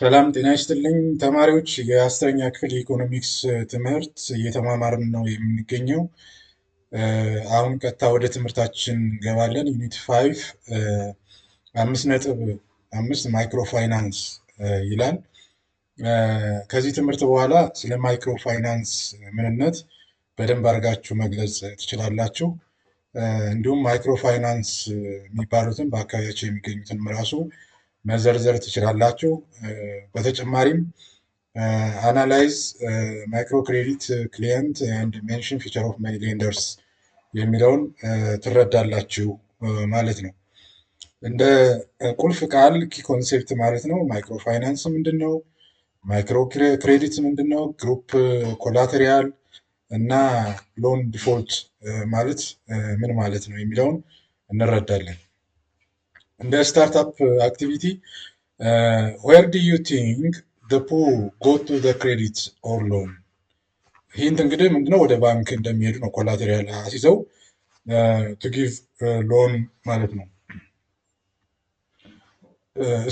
ሰላም ጤና ይስጥልኝ ተማሪዎች የአስረኛ ክፍል የኢኮኖሚክስ ትምህርት እየተማማርን ነው የምንገኘው። አሁን ቀጥታ ወደ ትምህርታችን እንገባለን። ዩኒት 5 5.5 ማይክሮ ፋይናንስ ይላል። ከዚህ ትምህርት በኋላ ስለ ማይክሮ ፋይናንስ ምንነት በደንብ አድርጋችሁ መግለጽ ትችላላችሁ። እንዲሁም ማይክሮ ፋይናንስ የሚባሉትን በአካባቢያቸው የሚገኙትን ራሱ መዘርዘር ትችላላችሁ። በተጨማሪም አናላይዝ ማይክሮ ክሬዲት ክሊየንት ኤንድ ሜንሽን ፊቸር ኦፍ መኒ ሌንደርስ የሚለውን ትረዳላችሁ ማለት ነው። እንደ ቁልፍ ቃል ኪ ኮንሴፕት ማለት ነው። ማይክሮ ፋይናንስ ምንድን ነው? ማይክሮ ክሬዲት ምንድን ነው? ግሩፕ ኮላተሪያል እና ሎን ዲፎልት ማለት ምን ማለት ነው የሚለውን እንረዳለን። እንደ ስታርታፕ አክቲቪቲ ዌር ዱ ዩ ቲንክ ዘ ፑር ጎ ቱ ዘ ክሬዲት ኦር ሎን? ሂንት እንግዲህ ምንድነው? ወደ ባንክ እንደሚሄዱ ነው። ኮላቴሪያል አስይዘው ቱ ጊቭ ሎን ማለት ነው።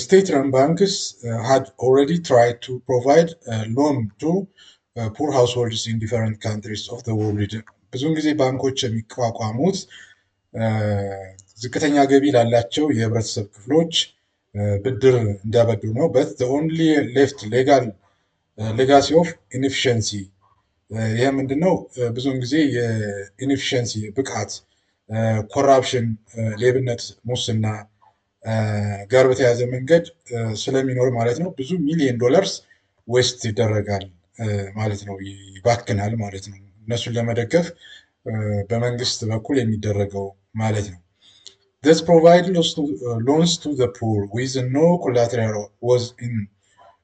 ስቴት ረን ባንክስ had already tried to provide loan to poor households in different countries of the world. ብዙውን ጊዜ ባንኮች የሚቋቋሙት ዝቅተኛ ገቢ ላላቸው የህብረተሰብ ክፍሎች ብድር እንዲያበድሩ ነው። በት the only left legal legacy of inefficiency ይህ ምንድነው? ብዙውን ጊዜ የኢንኤፊሽንሲ ብቃት፣ ኮራፕሽን፣ ሌብነት፣ ሙስና ጋር በተያያዘ መንገድ ስለሚኖር ማለት ነው ብዙ ሚሊዮን ዶላርስ ዌስት ይደረጋል ማለት ነው፣ ይባክናል ማለት ነው። እነሱን ለመደገፍ በመንግስት በኩል የሚደረገው ማለት ነው። This provide loans to the poor with no collateral was in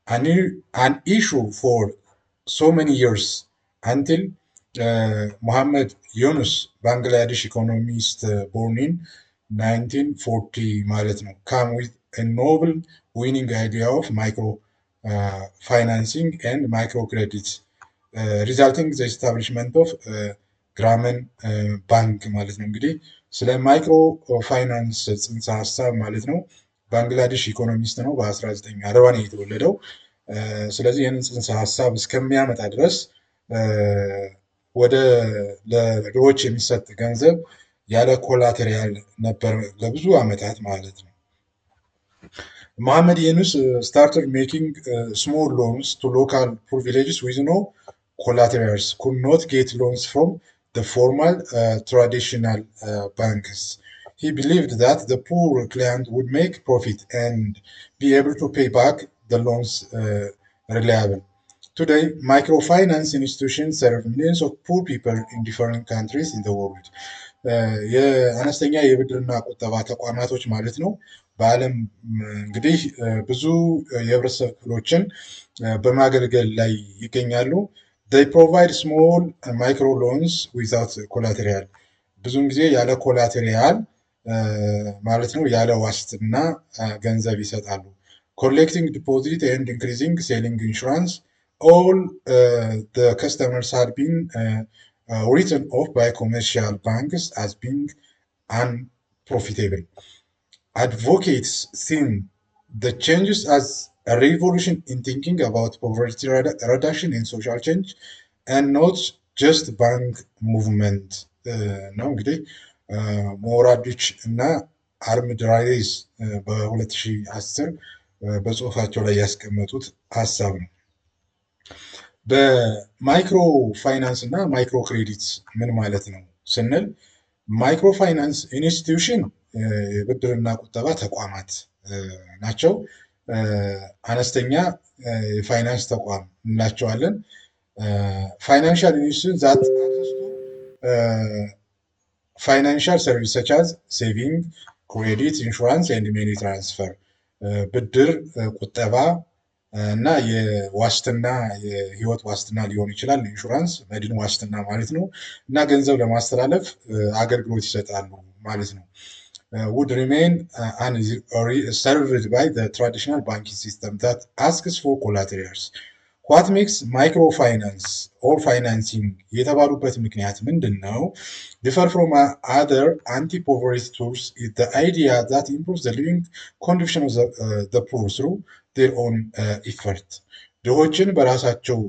an issue for so many years until Muhammad Yunus, Bangladesh economist born in 1940 ማለት ነው, come with a novel winning idea of micro financing and microcredit, resulting the establishment of ግራመን ባንክ ማለት ነው። እንግዲህ ስለ ማይክሮ ፋይናንስ ጽንሰ ሀሳብ ማለት ነው ባንግላዴሽ ኢኮኖሚስት ነው፣ በ1940 ነው የተወለደው። ስለዚህ ይህንን ጽንሰ ሀሳብ እስከሚያመጣ ድረስ ወደ ለድሆች የሚሰጥ ገንዘብ ያለ ኮላቴሪያል ነበር ለብዙ ዓመታት ማለት ነው። Muhammad Yunus started making small loans to local poor villages with no collaterals, could not get loans from the formal traditional banks. He believed that the poor client would make profit and be able to pay back the loans reliable. Today, microfinance institutions serve millions of poor people in different countries in the world. የአነስተኛ የብድርና ቁጠባ ተቋማቶች ማለት ነው በዓለም እንግዲህ ብዙ የህብረተሰብ ክፍሎችን በማገልገል ላይ ይገኛሉ። they provide small micro loans without collateral, ብዙውን ጊዜ ያለ ኮላቴሪያል ማለት ነው ያለ ዋስትና ገንዘብ ይሰጣሉ። collecting deposit and increasing selling insurance, all the customers had been written off by commercial banks as being unprofitable. Advocates think the changes as a revolution in thinking about poverty reduction and social change and not just bank movement ነው። እንግዲህ ሞራዲች እና አርምድ ራይዝ በ2010 በጽሁፋቸው ላይ ያስቀመጡት ሀሳብ ነው። በማይክሮ ፋይናንስ እና ማይክሮ ክሬዲት ምን ማለት ነው ስንል ማይክሮ ፋይናንስ ኢንስቲትዩሽን የብድርና ቁጠባ ተቋማት ናቸው። አነስተኛ የፋይናንስ ተቋም እንላቸዋለን። ፋይናንሻል ኢንስቲትዩሽን ዛት ፋይናንሻል ሰርቪስ ሰች አዝ ሴቪንግ፣ ክሬዲት፣ ኢንሹራንስ ኤንድ መኒ ትራንስፈር፣ ብድር፣ ቁጠባ እና የዋስትና የህይወት ዋስትና ሊሆን ይችላል። ኢንሹራንስ መድን ዋስትና ማለት ነው እና ገንዘብ ለማስተላለፍ አገልግሎት ይሰጣሉ ማለት ነው። would remain served by the traditional banking system that asks for collaterals. What makes microfinance or financing የተባሉበት ምክንያት ምንድን ነው? differ from other anti-poverty tools is the idea that improves the living condition of the poor through ዴር ኦን ኢፈርት ድሆችን በራሳቸው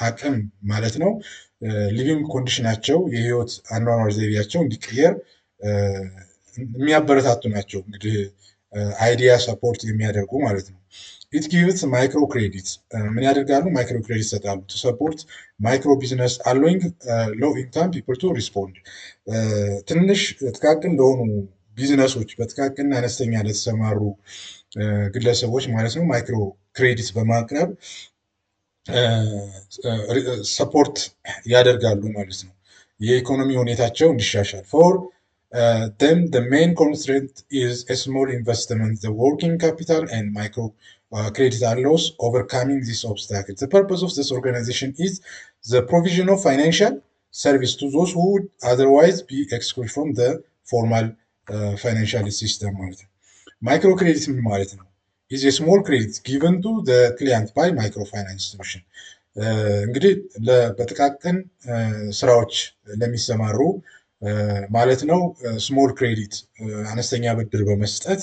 አቅም ማለት ነው ሊቪንግ ኮንዲሽናቸው የህይወት አኗኗር ዘይቤያቸው እንዲቀየር የሚያበረታቱ ናቸው። እንግዲህ አይዲያ ሰፖርት የሚያደርጉ ማለት ነው። ኢት ጊቭስ ማይክሮ ክሬዲት ምን ያደርጋሉ? ማይክሮ ክሬዲት ይሰጣሉ። ቱ ሰፖርት ማይክሮ ቢዝነስ አሎዊንግ ሎው ኢንካም ፒፕል ቱ ሪስፖንድ ትንሽ ጥቃቅን ለሆኑ ቢዝነሶች በጥቃቅንና አነስተኛ ለተሰማሩ ግለሰቦች ማለት ነው ማይክሮ ክሬዲት በማቅረብ ሰፖርት ያደርጋሉ ማለት ነው የኢኮኖሚ ሁኔታቸው እንዲሻሻል። ፎር them the main constraint is a small investment the working capital and micro credit allows overcoming this obstacle. The purpose of this organization is the provision of financial service to those who would otherwise be excluded from the formal financial system ማለት ነው። ማይክሮ ክሬዲት ምን ማለት ነው? is a small credit given to the client by microfinance institution እንግዲህ በጥቃቅን ስራዎች ለሚሰማሩ ማለት ነው ስሞል ክሬዲት አነስተኛ ብድር በመስጠት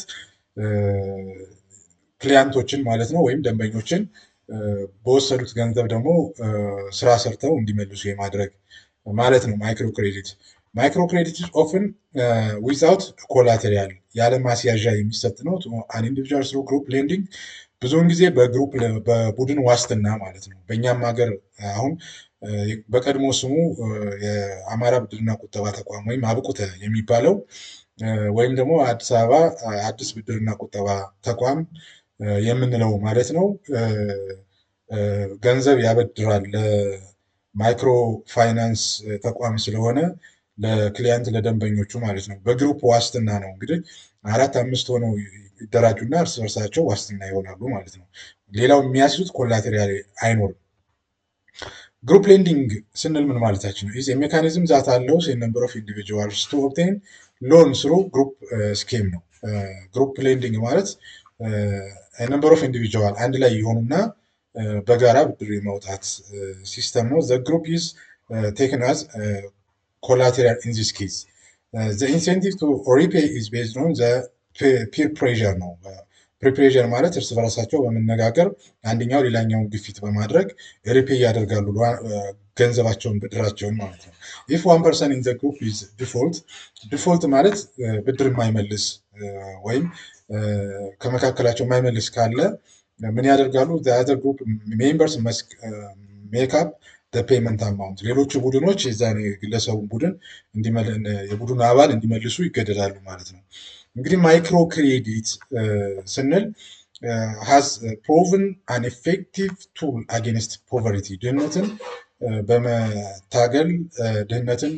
ክሊያንቶችን ማለት ነው ወይም ደንበኞችን በወሰዱት ገንዘብ ደግሞ ስራ ሰርተው እንዲመልሱ የማድረግ ማለት ነው ማይክሮ ክሬዲት። ማይክሮ ክሬዲት ኦፍን ዊዛውት ኮላቴሪያል ያለ ማስያዣ የሚሰጥ ነው። አን ኢንዲቪጁዋል ስሩ ግሩፕ ሌንዲንግ ብዙውን ጊዜ በግሩፕ በቡድን ዋስትና ማለት ነው። በእኛም ሀገር አሁን በቀድሞ ስሙ የአማራ ብድርና ቁጠባ ተቋም ወይም አብቁተ የሚባለው ወይም ደግሞ አዲስ አበባ አዲስ ብድርና ቁጠባ ተቋም የምንለው ማለት ነው ገንዘብ ያበድራል ለማይክሮ ፋይናንስ ተቋም ስለሆነ ለክሊያንት ለደንበኞቹ ማለት ነው። በግሩፕ ዋስትና ነው እንግዲህ 4-5 ሆነው ይደራጁና እርስ በርሳቸው ዋስትና ይሆናሉ ማለት ነው። ሌላው የሚያስዙት ኮላቴሪያል አይኖርም። ግሩፕ ሌንዲንግ ስንል ምን ማለታችን ነው? ኢዝ ሜካኒዝም ዛት አለው ነምበር ኦፍ ኢንዲቪጁዋልስ ቱ ኦብቴን ሎን ስሩ ግሩፕ ስኪም ነው። ግሩፕ ሌንዲንግ ማለት ነምበር ኦፍ ኢንዲቪጁዋል አንድ ላይ የሆኑና በጋራ ብድር የማውጣት ሲስተም ነው። ዘ ግሩፕ ኢዝ ቴክን አዝ ኮላቴራል ኢን ዚስ ኬዝ ዘ ኢንሴንቲቭ ቱ ሪፔይ ኢዝ ቤዝድ ኦን ዘ ፒር ፕሬዠር ነው። ፒር ፕሬዠር ማለት እርስ በራሳቸው በመነጋገር አንደኛው ሌላኛውን ግፊት በማድረግ ሪፔይ ያደርጋሉ ገንዘባቸውን ብድራቸውን ማለት ነው። ኢፍ ዋን ፐርሰን ኢን ዘ ግሩፕ ኢዝ ዲፎልት ማለት ብድር የማይመልስ ወይም ከመካከላቸው የማይመልስ ካለ ምን ያደርጋሉ? ዘ አዘር ግሩፕ ሜምበርስ መስክ ሜክ አፕ ፔመንት አማውንት ሌሎቹ ቡድኖች የዛን የግለሰቡን ቡድን የቡድኑ አባል እንዲመልሱ ይገደዳሉ ማለት ነው። እንግዲህ ማይክሮ ክሬዲት ስንል ሃዝ ፕሮቭን አን ኤፌክቲቭ ቱል አጌንስት ፖቨርቲ ድህነትን በመታገል ድህነትን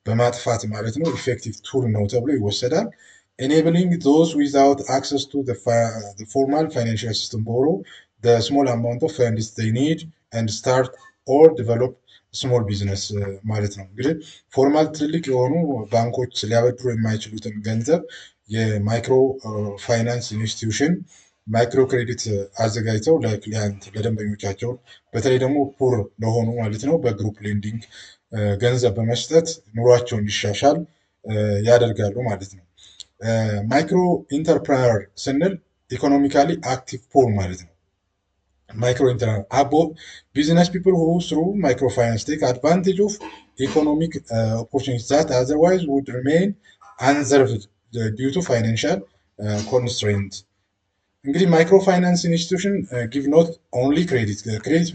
በማጥፋት ማለት ነው ኢፌክቲቭ ቱል ነው ተብሎ ይወሰዳል። enabling those without access to the formal financial system borrow the small amount of funds they need and start or develop small business ማለት ነው። እንግዲህ ፎርማል ትልልቅ የሆኑ ባንኮች ሊያበድሩ የማይችሉትን ገንዘብ የማይክሮ ፋይናንስ ኢንስቲትዩሽን ማይክሮ ክሬዲት አዘጋጅተው ለክሊያንት ለደንበኞቻቸው በተለይ ደግሞ ፑር ለሆኑ ማለት ነው በግሩፕ ሌንዲንግ ገንዘብ በመስጠት ኑሯቸው እንዲሻሻል ያደርጋሉ ማለት ነው። ማይክሮ ኢንተርፕረነር ስንል ኢኮኖሚካሊ አክቲቭ ፑር ማለት ነው። ማይክሮ ኢንተርፕረነር አቦ ቢዝነስ ፒፕል ሁ ስሩ ማይክሮ ፋይናንስ ቴክ አድቫንቴጅ ኦፍ ኢኮኖሚክ ኦፖርቹኒቲ ዛት አዘርዋይዝ ውድ ሪሜይን አንዘርቭድ ዲዩ ቱ ፋይናንሻል ኮንስትሬንት። እንግዲህ ማይክሮ ፋይናንስ ኢንስቲትዩሽን ጊቭ ኖት ኦንሊ ክሬዲት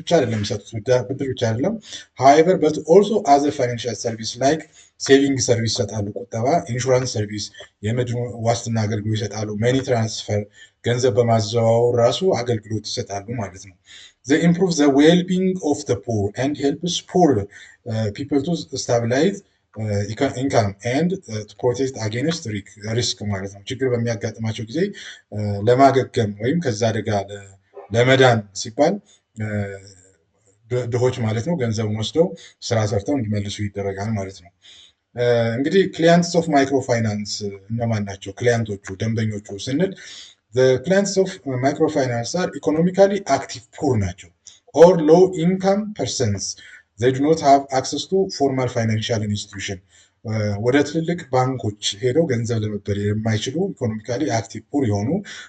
ብቻ አይደለም የሚሰጡት ብድር ብቻ አይደለም ሃዌቨር በት ኦልሶ አዘር ፋይናንሻል ሰርቪስ ላይክ ሴቪንግ ሰርቪስ ይሰጣሉ፣ ቁጠባ፣ ኢንሹራንስ ሰርቪስ፣ የምድር ዋስትና አገልግሎት ይሰጣሉ፣ መኒ ትራንስፈር ገንዘብ በማዘዋወር ራሱ አገልግሎት ይሰጣሉ ማለት ነው። ዘ ኢምፕሩቭ ዘ ዌልቢንግ ኦፍ ዘ ፑር ኤንድ ሄልፕስ ፑር ፒፕል ቱ ስታቢላይዝ ኢንካም ኤንድ ቱ ፕሮቴክት አጌንስት ሪስክ ማለት ነው። ችግር በሚያጋጥማቸው ጊዜ ለማገገም ወይም ከዛ አደጋ ለመዳን ሲባል ድሆች ማለት ነው ገንዘቡን ወስደው ስራ ሰርተው እንዲመልሱ ይደረጋል ማለት ነው። እንግዲህ ክሊያንትስ ኦፍ ማይክሮ ፋይናንስ እነማን ናቸው? ክሊያንቶቹ ደንበኞቹ ስንል ክሊያንትስ ኦፍ ማይክሮ ፋይናንስ አር ኢኮኖሚካሊ አክቲቭ ፑር ናቸው ኦር ሎው ኢንካም ፐርሰንስ they do not have access to formal financial institution ወደ ትልልቅ ባንኮች ሄደው ገንዘብ ለመበደር የማይችሉ ኢኮኖሚካሊ አክቲቭ ፑር የሆኑ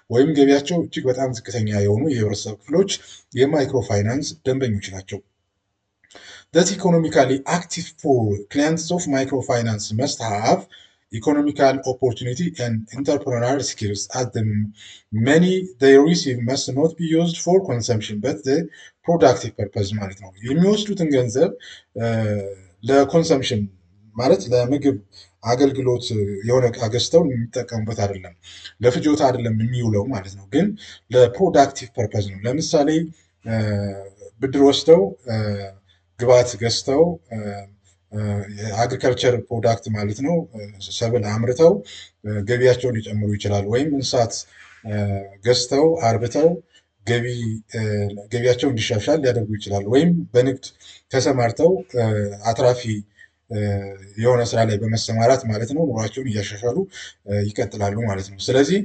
ወይም ገቢያቸው እጅግ በጣም ዝቅተኛ የሆኑ የህብረተሰብ ክፍሎች የማይክሮ ፋይናንስ ደንበኞች ናቸው። That economically active poor clients of microfinance must have economical opportunity and entrepreneurial skills as the money they receive must not be used for consumption but the productive purpose ማለት ነው። የሚወስዱትን ገንዘብ ለኮንሰምሽን ማለት ለምግብ አገልግሎት የሆነ ዕቃ ገዝተው የሚጠቀሙበት አይደለም፣ ለፍጆታ አይደለም የሚውለው ማለት ነው። ግን ለፕሮዳክቲቭ ፐርፐዝ ነው። ለምሳሌ ብድር ወስደው ግብዓት ገዝተው የአግሪካልቸር ፕሮዳክት ማለት ነው ሰብል አምርተው ገቢያቸውን ሊጨምሩ ይችላሉ። ወይም እንስሳት ገዝተው አርብተው ገቢያቸው እንዲሻሻል ሊያደርጉ ይችላሉ። ወይም በንግድ ተሰማርተው አትራፊ የሆነ ስራ ላይ በመሰማራት ማለት ነው ኑሯቸውን እያሻሻሉ ይቀጥላሉ ማለት ነው። ስለዚህ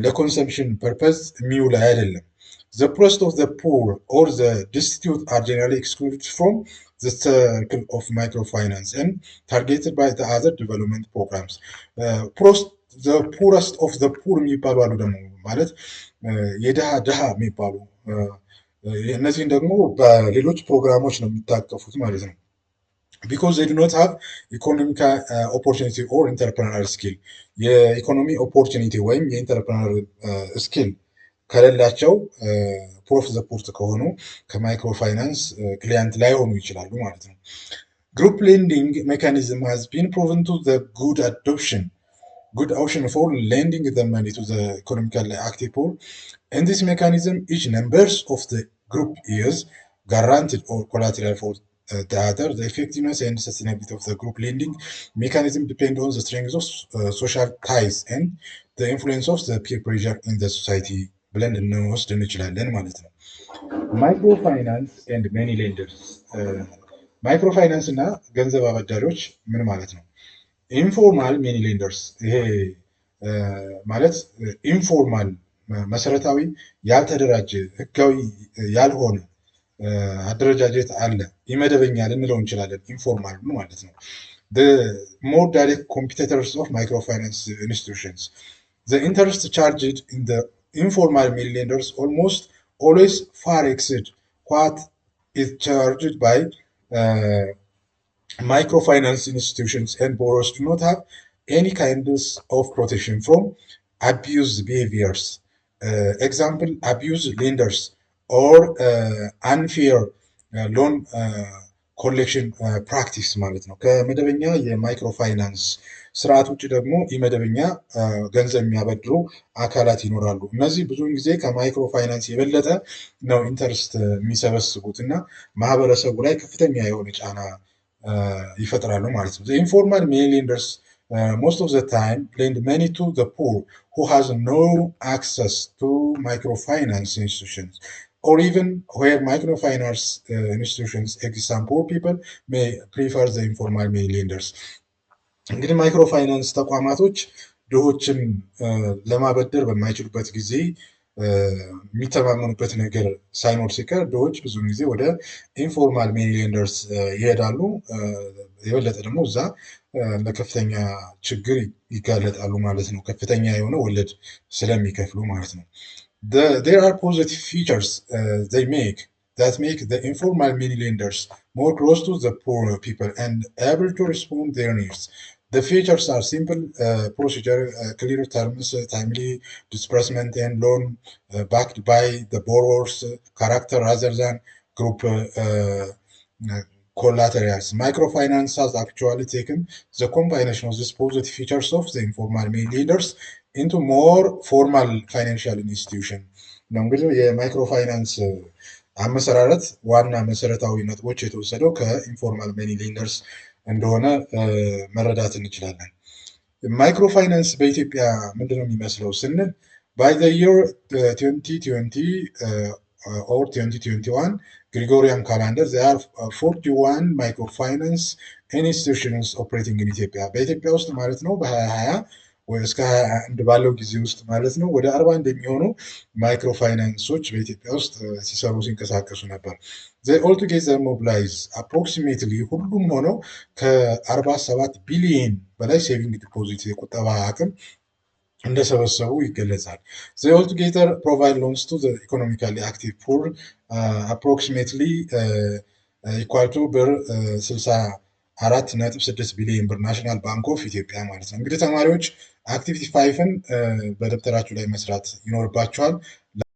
ለኮንሰምፕሽን ፐርፐዝ የሚውል አይደለም። The poorest of the poor or the destitute are generally excluded from the circle of microfinance and targeted by the other development programs. The poorest of the poor የሚባሉ አሉ ደግሞ ማለት የድሃ የሚባሉ እነዚህን ደግሞ በሌሎች ፕሮግራሞች ነው የሚታቀፉት ማለት ነው። because they do not have economic opportunity or entrepreneurial skill የኢኮኖሚ ኦፖርቹኒቲ ወይም የኢንተርፕረነር ስኪል ከሌላቸው ፑር ኦፍ ዘ ፑር ከሆኑ ከማይክሮ ፋይናንስ ክሊያንት ላይሆኑ ይችላሉ ማለት ነው። ግሩፕ ሌንዲንግ ሜካኒዝም has been proven to the good option for lending the money to the economically active poor. In this mechanism, each members of the group is guaranteed or collateral for the other. The effectiveness and sustainability of the group lending mechanism depend on the strength of social ties and the influence of the peer pressure in the society ብለን ልንወስድ እንችላለን ማለት ነው። ማይክሮ ፋይናንስ ኤንድ መኒ ሌንደርስ ማይክሮ ፋይናንስ እና ገንዘብ አበዳሪዎች ምን ማለት ነው? ኢንፎርማል መኒ ሌንደርስ ይሄ ማለት ኢንፎርማል መሰረታዊ ያልተደራጀ ህጋዊ ያልሆነ አደረጃጀት አለ፣ ኢመደበኛ ልንለው እንችላለን። ኢንፎርማል ማለት ነው። the more direct competitors of microfinance institutions. The interest charged in the informal money lenders almost always far exceed what is charged by microfinance institutions, and borrowers do not have any kinds of protection from abuse behaviors. Example, abuse lenders or unfair loan ኮሌክሽን ፕራክቲስ ማለት ነው። ከመደበኛ የማይክሮ ፋይናንስ ስርዓት ውጭ ደግሞ ኢመደበኛ ገንዘብ የሚያበድሩ አካላት ይኖራሉ። እነዚህ ብዙውን ጊዜ ከማይክሮ ፋይናንስ የበለጠ ነው ኢንተርስት የሚሰበስቡት እና ማህበረሰቡ ላይ ከፍተኛ የሆነ ጫና ይፈጥራሉ ማለት ነው። ኢንፎርማል መኒ ሌንደርስ most of the time lend money to the poor who has no access to microfinance institutions, or even where microfinance institutions exist, some poor people may prefer the informal money lenders. እንግዲህ ማይክሮፋይናንስ ተቋማቶች ድሆችን ለማበደር በማይችሉበት ጊዜ የሚተማመኑበት ነገር ሳይኖር ሲቀር ድሆች ብዙ ጊዜ ወደ ኢንፎርማል መኒ ሌንደርስ ይሄዳሉ። የበለጠ ደግሞ እዛ ለከፍተኛ ችግር ይጋለጣሉ ማለት ነው። ከፍተኛ የሆነ ወለድ ስለሚከፍሉ ማለት ነው። There are positive features that make the informal money lenders more close to the poor people and able to respond to their needs. The features are simple procedure, clear terms, timely disbursement, and loan backed by the borrower's character rather than group collaterals. Microfinance has actually taken the combination of these positive features of the informal money lenders into more formal financial institution ነው። እንግዲህ የማይክሮፋይናንስ አመሰራረት ዋና መሰረታዊ ነጥቦች የተወሰደው ከኢንፎርማል መኒ ሌንደርስ እንደሆነ መረዳት እንችላለን። ማይክሮፋይናንስ በኢትዮጵያ ምንድነው የሚመስለው ስንል by the year 2020 or 2021 Gregorian calendar there are 41 microfinance institutions operating in Ethiopia. በኢትዮጵያ ውስጥ ማለት ነው በ2020 እስከ 21 ባለው ጊዜ ውስጥ ማለት ነው ወደ 41 የሚሆኑ ማይክሮ ፋይናንሶች በኢትዮጵያ ውስጥ ሲሰሩ ሲንቀሳቀሱ ነበር። ኦል ቱጌዘር ሞቢላይዝ አፕሮክሲሜትሊ ሁሉም ሆነው ከ47 ቢሊየን በላይ ሴቪንግ ዲፖዚት የቁጠባ አቅም እንደሰበሰቡ ይገለጻል። ኦል ቱጌዘር ፕሮቫይድ ሎንስ ቱ ኢኮኖሚካሊ አክቲቭ ፑር አፕሮክሲሜትሊ ኢኳል ቱ ብር 64.6 ቢሊዮን ብር ናሽናል ባንክ ኦፍ ኢትዮጵያ ማለት ነው። እንግዲህ ተማሪዎች አክቲቪቲ ፋይፍን በደብተራችሁ ላይ መስራት ይኖርባቸዋል።